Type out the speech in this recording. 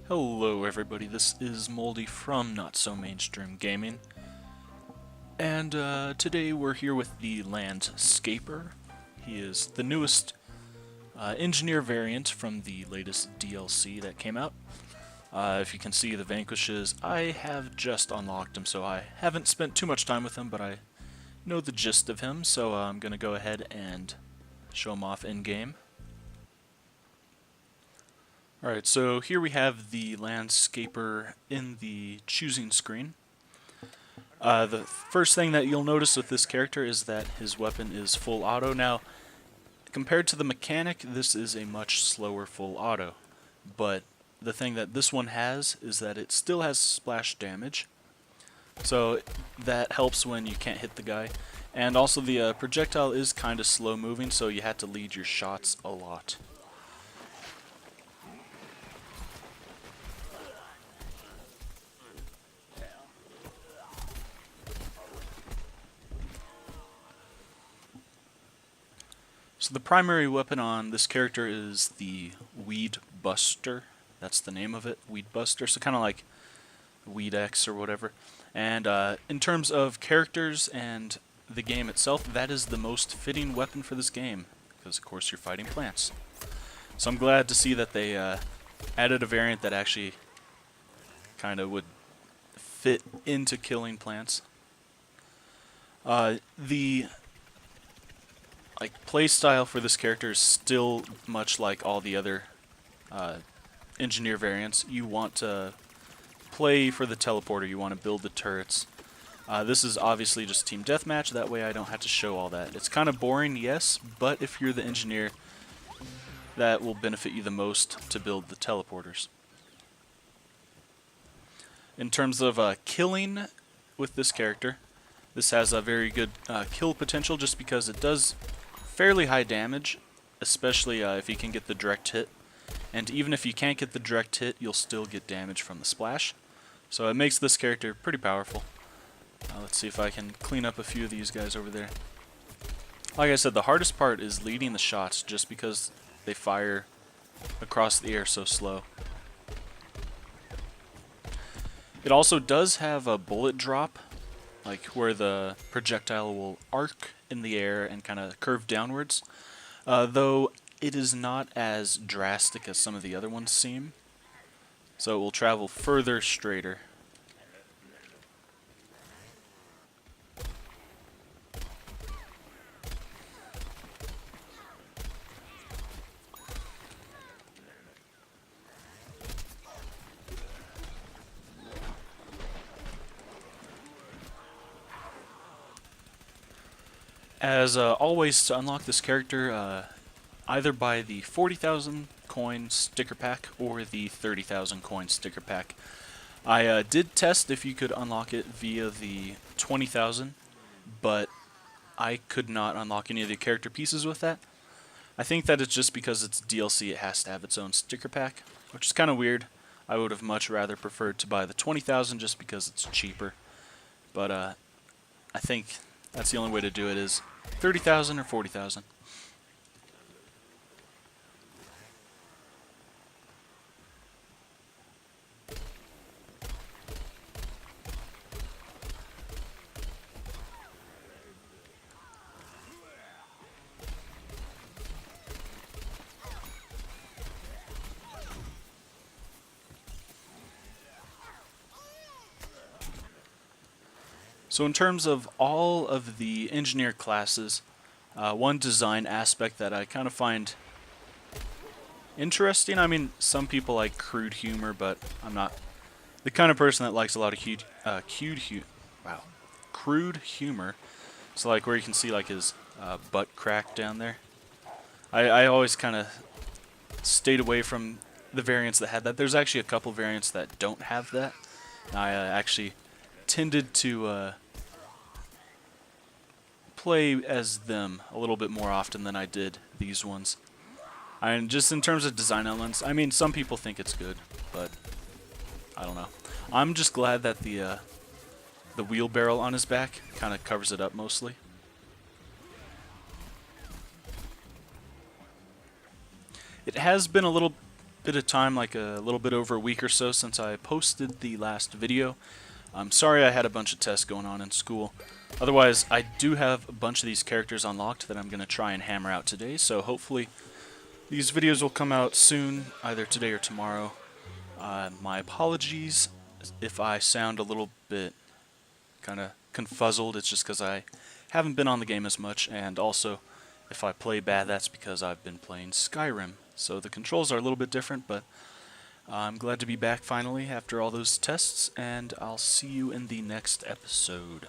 Hello everybody, this is Moldy from Not So Mainstream Gaming, and today we're here with the Landscaper. He is the newest engineer variant from the latest DLC that came out. If you can see the vanquishes, I have just unlocked him, so I haven't spent too much time with him, but I know the gist of him, so I'm going to go ahead and show him off in-game. Alright, so here we have the Landscaper in the choosing screen. The first thing that you'll notice with this character is that his weapon is full auto. Now, compared to the mechanic, this is a much slower full auto. But the thing that this one has is that it still has splash damage. So that helps when you can't hit the guy. And also the projectile is kind of slow moving, so you have to lead your shots a lot. So the primary weapon on this character is the Weed Buster. That's the name of it, Weed Buster. So kind of like Weed X or whatever. And in terms of characters and the game itself, that is the most fitting weapon for this game, because of course you're fighting plants. So I'm glad to see that they added a variant that actually kind of would fit into killing plants. The playstyle for this character is still much like all the other engineer variants. You want to play for the teleporter, you want to build the turrets. This is obviously just team deathmatch, that way I don't have to show all that. It's kind of boring, yes, but if you're the engineer, that will benefit you the most to build the teleporters. In terms of killing with this character, this has a very good kill potential just because it does fairly high damage, especially if you can get the direct hit. And even if you can't get the direct hit, you'll still get damage from the splash. So it makes this character pretty powerful. Let's see if I can clean up a few of these guys over there. Like I said, the hardest part is leading the shots just because they fire across the air so slow. It also does have a bullet drop, like where the projectile will arc in the air and kind of curve downwards, though it is not as drastic as some of the other ones seem, so it will travel further straighter. As always, to unlock this character, either by the 40,000 coin sticker pack or the 30,000 coin sticker pack. I did test if you could unlock it via the 20,000, but I could not unlock any of the character pieces with that. I think that it's just because it's DLC, it has to have its own sticker pack, which is kind of weird. I would have much rather preferred to buy the 20,000 just because it's cheaper, but I think that's the only way to do it is 30,000 or 40,000. So in terms of all of the engineer classes, one design aspect that I kind of find interesting, I mean, some people like crude humor, but I'm not the kind of person that likes a lot of crude humor. So like where you can see like his butt crack down there. I always kind of stayed away from the variants that had that. There's actually a couple variants that don't have that. I actually tended to play as them a little bit more often than I did these ones. And just in terms of design elements, I mean, some people think it's good, but I don't know. I'm just glad that the wheelbarrow on his back kind of covers it up mostly. It has been a little bit of time, like a little bit over a week or so since I posted the last video. I'm sorry I had a bunch of tests going on in school. Otherwise, I do have a bunch of these characters unlocked that I'm going to try and hammer out today, so hopefully these videos will come out soon, either today or tomorrow. My apologies if I sound a little bit kind of confuzzled. It's just because I haven't been on the game as much, and also if I play bad, that's because I've been playing Skyrim. So the controls are a little bit different, but I'm glad to be back finally after all those tests, and I'll see you in the next episode.